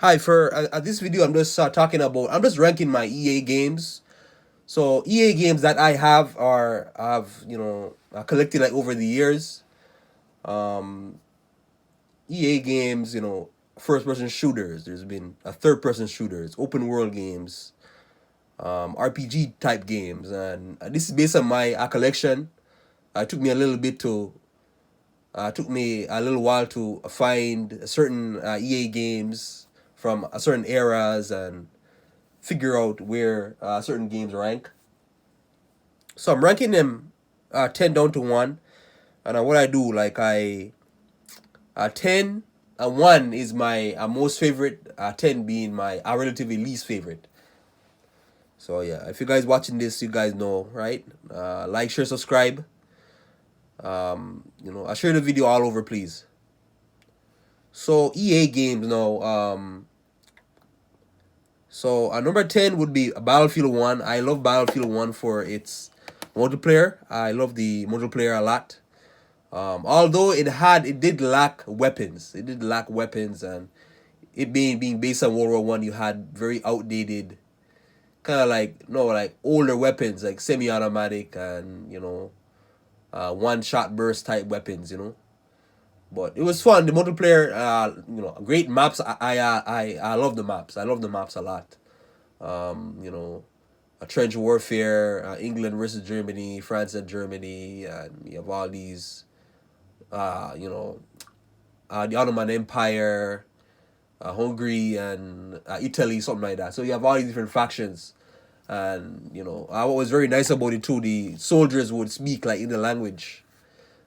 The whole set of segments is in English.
Hi, for this video, I'm just talking about. I'm just ranking my EA games. So EA games that I have collected like over the years. Um, EA games, first person shooters. There's been a third person shooters, open world games, RPG type games, and this is based on my collection. It took me a little bit to took me a little while to find certain EA games from certain eras and figure out where certain games rank. So I'm ranking them 10 down to 1. And what I do, like 10 and 1 is my most favorite, 10 being my relatively least favorite. So yeah, if you guys watching this, you guys know, right? Like, share, subscribe. I share the video all over, please. So EA games now. So number 10 would be Battlefield 1. I love Battlefield 1 for its multiplayer. I love the multiplayer a lot. Although it did lack weapons. It did lack weapons, and it being based on World War One, you had very outdated, kind of like no like older weapons like semi-automatic and one shot burst type weapons. But it was fun. The multiplayer, great maps. I love the maps. I love the maps a lot. You know, a trench warfare, England versus Germany, France and Germany, and you have all these, uh, you know, the Ottoman Empire, Hungary and Italy, something like that. So you have all these different factions, and what was very nice about it too, the soldiers would speak like in the language,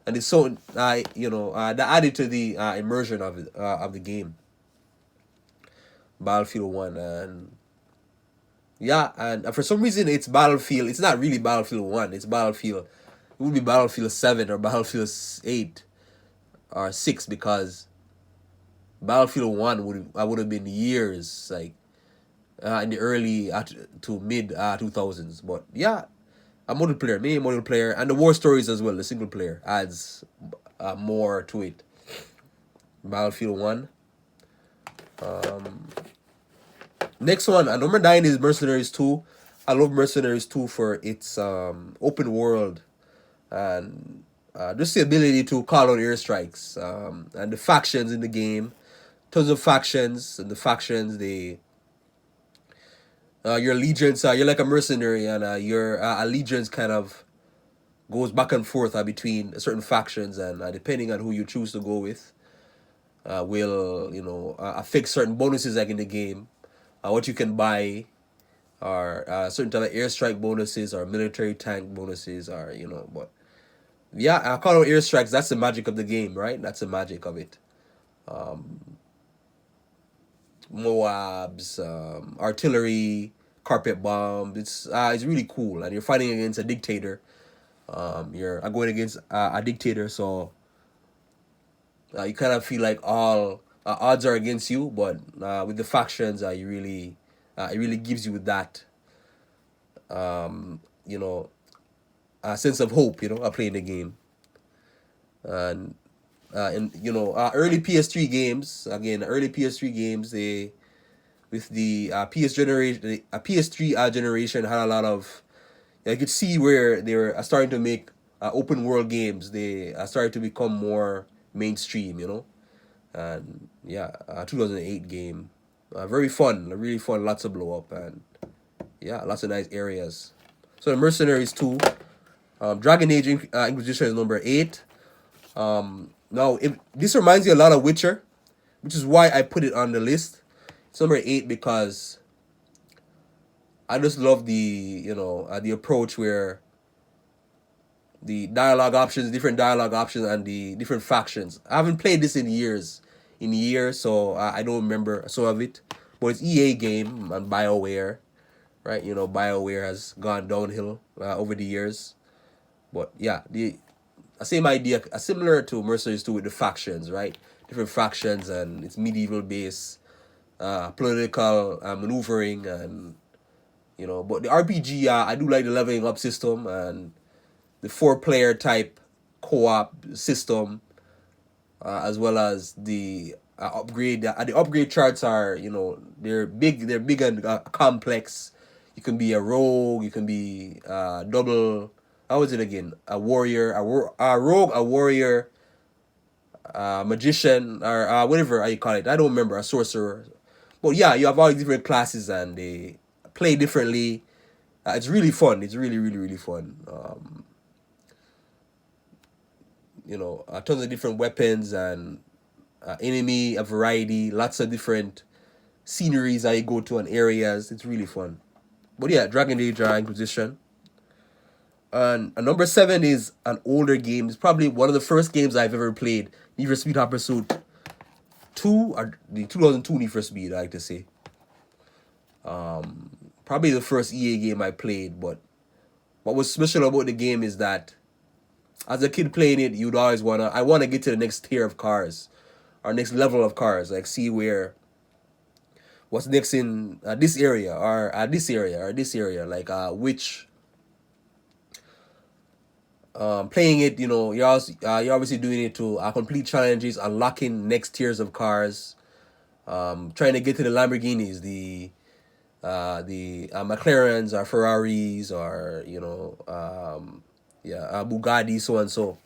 and it's so that added to the immersion of the game, Battlefield One, and yeah, and for some reason it's Battlefield. It's not really Battlefield One. It's Battlefield. It would be Battlefield 7 or Battlefield 8 or 6 because Battlefield 1 would have been years like in the early to mid 2000s. But yeah, a multiplayer, main multiplayer, and the war stories as well. The single player adds more to it. Battlefield 1. Next one, number 9 is Mercenaries 2. I love Mercenaries 2 for its open world and just the ability to call out airstrikes, and the factions in the game. Tons of factions, and the factions, they your allegiance, you're like a mercenary, and your allegiance kind of goes back and forth between certain factions, and depending on who you choose to go with, will affect certain bonuses like in the game, what you can buy, or certain type of airstrike bonuses or military tank bonuses, or but yeah, I call it airstrikes. That's the magic of the game, right? That's the magic of it. Moabs, artillery, carpet bomb. It's really cool, and you're fighting against a dictator. You're going against a dictator, so you kind of feel like all odds are against you. But with the factions, you really it really gives you that um, you know a sense of hope. Playing the game, and early PS3 games, again, early PS3 games, they with the PS3 generation had a lot of. I could see where they were starting to make open world games. They started to become more mainstream, and yeah, 2008 game, very fun, really fun, lots of blow up, and yeah, lots of nice areas. So the Mercenaries 2, Dragon Age Inquisition is number 8. Now, this reminds me a lot of Witcher, which is why I put it on the list. It's number 8 because I just love the approach where the dialogue options, different dialogue options, and the different factions. I haven't played this in years, so I don't remember some of it. But it's EA game and BioWare, right? BioWare has gone downhill over the years. But yeah, the same idea, similar to Mercenaries 2 with the factions, right? Different factions, and it's medieval based, political maneuvering, and but the RPG, I do like the leveling up system and the 4-player type co-op system, as well as the upgrade. The upgrade charts are, they're big. They're big and complex. You can be a rogue. You can be double. How is it again? A warrior, a rogue, a warrior, magician, or whatever you call it. I don't remember. A sorcerer. But yeah, you have all these different classes and they play differently. It's really fun. It's really, really, really fun. Tons of different weapons and enemy, a variety, lots of different sceneries that you go to and areas. It's really fun. But yeah, Dragon Age Inquisition. And number 7 is an older game. It's probably one of the first games I've ever played. Need for Speed Hot Pursuit 2, or the 2002 Need for Speed, I like to say. Probably the first EA game I played, but what was special about the game is that as a kid playing it, you'd always I want to get to the next tier of cars, or next level of cars, like see what's next in this area, or this area, or this area, like which playing it, you're obviously doing it to complete challenges, unlocking next tiers of cars, trying to get to the Lamborghinis, the McLarens or Ferraris, or Bugatti, so and so,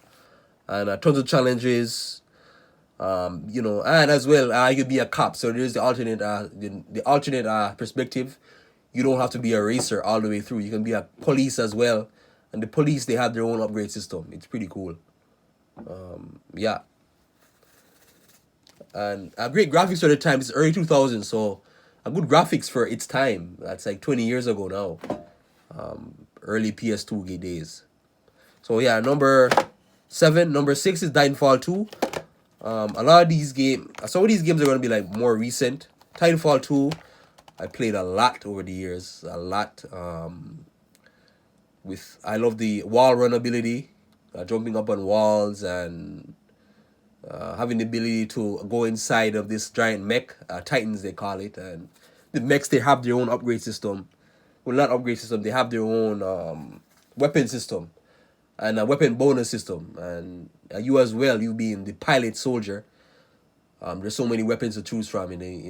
and tons of challenges. And as well, you could be a cop. So there's the alternate perspective. You don't have to be a racer all the way through. You can be a police as well, and the police, they have their own upgrade system. It's pretty cool. Yeah, and great graphics for the time. It's early 2000s, so a good graphics for its time. That's like 20 years ago now. Early PS2 days. So yeah, number 7. Number 6 is Titanfall 2. A lot of these games, some of these games are going to be like more recent. Titanfall 2, I played a lot over the years. A lot. I love the wall run ability, jumping up on walls, and having the ability to go inside of this giant mech, Titans they call it, and the mechs, they have their own upgrade system. Well, not upgrade system, they have their own weapon system and a weapon bonus system, and you as well, you being the pilot soldier. There's so many weapons to choose from in the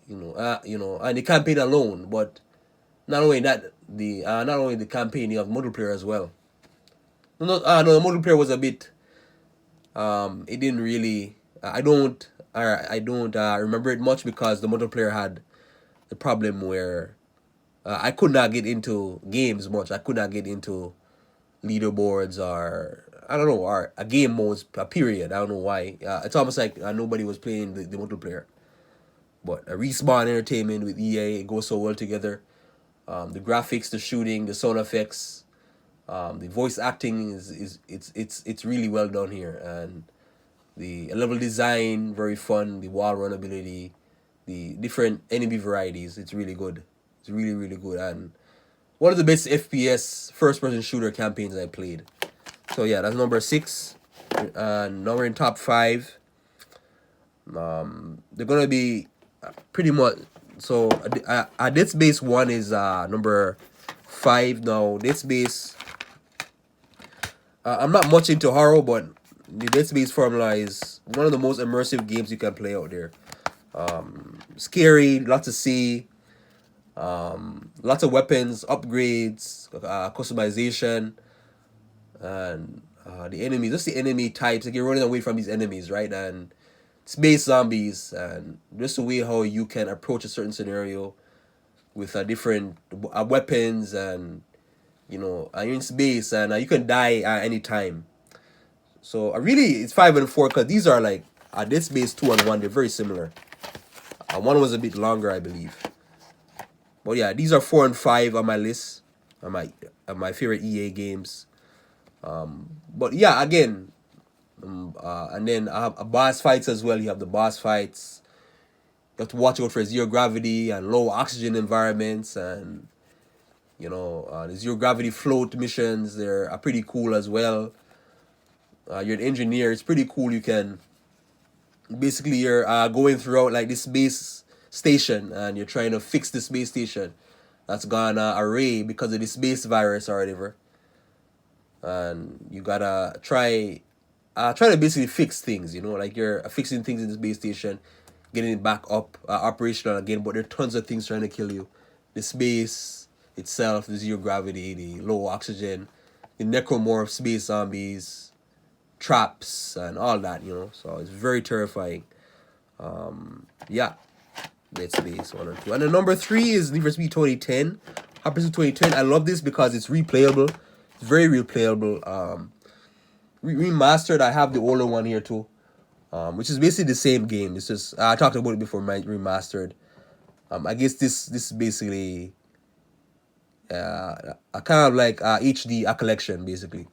and the campaign alone, but not only that, not only the campaign, you have multiplayer as well. No, the multiplayer was a bit. It didn't really. I don't remember it much because the multiplayer had the problem where I could not get into games much. I could not get into leaderboards, or I don't know, or a game modes. Period. I don't know why. It's almost like nobody was playing the multiplayer. But a Respawn Entertainment with EA, it goes so well together. The graphics, the shooting, the sound effects, the voice acting it's really well done here, and the level design very fun. The wall run ability, the different enemy varieties, it's really good. It's really, really good, and one of the best FPS first person shooter campaigns I played. So yeah, that's number 6. Now we're in top 5. They're gonna be pretty much. So Dead Space 1 is number 5 now. Dead Space. I'm not much into horror, but the Dead Space formula is one of the most immersive games you can play out there. Scary, lots to see, lots of weapons, upgrades, customization, and the enemies. Just the enemy types. Like you're running away from these enemies, right? And space zombies, and just the way how you can approach a certain scenario with different weapons, and you're in space, and you can die at any time. So really, it's 5 and 4 because these are like Dead Space 2 and 1. They're very similar. One was a bit longer, I believe. But yeah, these are 4 and 5 on my list, on my favorite EA games. But yeah, again, and then boss fights as well. You have the boss fights. You have to watch out for zero gravity and low oxygen environments, and the zero gravity float missions. They're pretty cool as well. You're an engineer. It's pretty cool. You can basically you're going throughout like this space station, and you're trying to fix the space station that's gone array because of the space virus or whatever. And you gotta try trying to basically fix things. You know, like you're fixing things in the base station, getting it back up operational again. But there are tons of things trying to kill you. The space itself, the zero gravity, the low oxygen, the necromorph space zombies, traps, and all that. You know, so it's very terrifying. Yeah, Dead Space 1 or 2. And the number 3 is Need for Speed 2010. Hot Pursuit 2010. I love this because it's replayable. It's very replayable. Remastered. I have the older one here too, which is basically the same game. It's just I talked about it before. Remastered. I guess this is basically a kind of like HD a collection basically,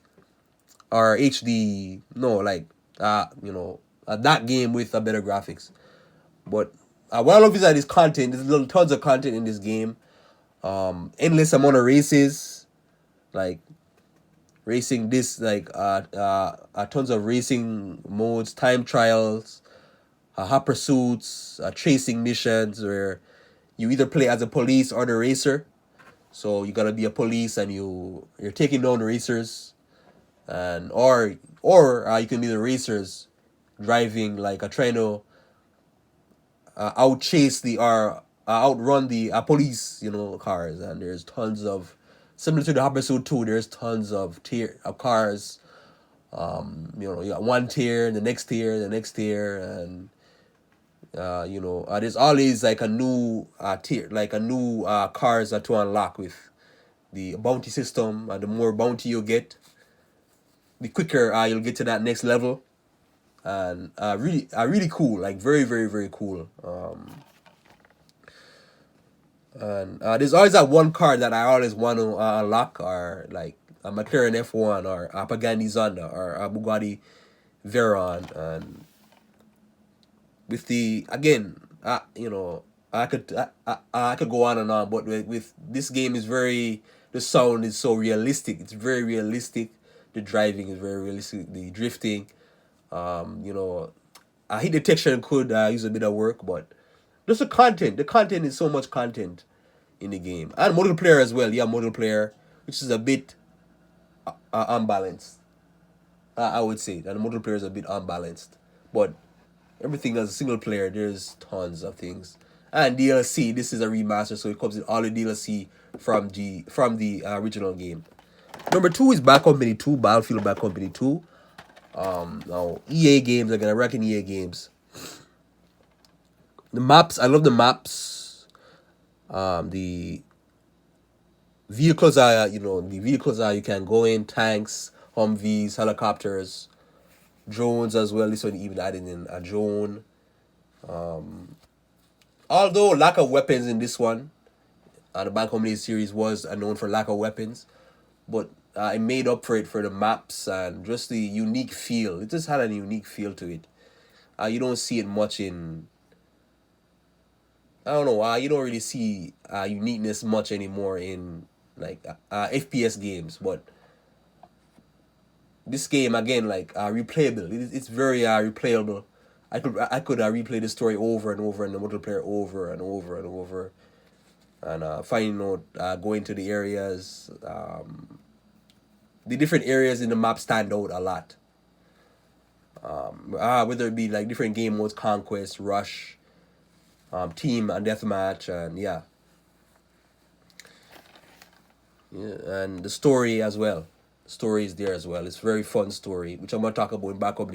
or HD no like that game with better graphics. But what I love is that this content. There's little tons of content in this game. Endless amount of races, like racing this tons of racing modes, time trials, hot pursuits, chasing missions where you either play as a police or the racer. So you gotta be a police and you're taking down racers, and or you can be the racers driving like trying to outchase the or outrun the police cars. And there's tons of, similar to the Hot Pursuit 2, there's tons of tier of cars. You got one tier, the next tier, the next tier, and there's always like a new tier, like a new cars to unlock with the bounty system. The more bounty you get, the quicker you'll get to that next level. And really cool, like very very very cool. And there's always that one car that I always want to unlock, or like a McLaren F1 or a Pagani Zonda or a Bugatti Veyron. And with the again, I could go on and on, but with this game is the sound is so realistic. It's very realistic. The driving is very realistic. The drifting, heat detection could use a bit of work, but just the content. The content is so much content in the game, and multiplayer as well. Yeah, multiplayer, which is a bit unbalanced. I would say that the multiplayer is a bit unbalanced, but everything as a single player, there's tons of things. And DLC, this is a remaster, so it comes with all the DLC from the original game. Number 2 is Bad Company 2, Battlefield Bad Company 2. Now EA games, again, I reckon EA games. The maps, I love the maps. The vehicles are, you can go in, tanks, Humvees, helicopters, drones as well. This one even added in a drone. Although lack of weapons in this one, the Bad Company series was known for lack of weapons, but it made up for it for the maps and just the unique feel. It just had a unique feel to it. You don't see it much in, I don't know, you don't really see uniqueness much anymore in like FPS games. But this game again, like replayable. It's very replayable. I could replay the story over and over, and the multiplayer over and over and over, and finding out, going to the areas. The different areas in the map stand out a lot. Whether it be like different game modes, conquest, rush, team and deathmatch, and yeah, and the story as well. The story is there as well. It's a very fun story, which I'm gonna talk about in backup.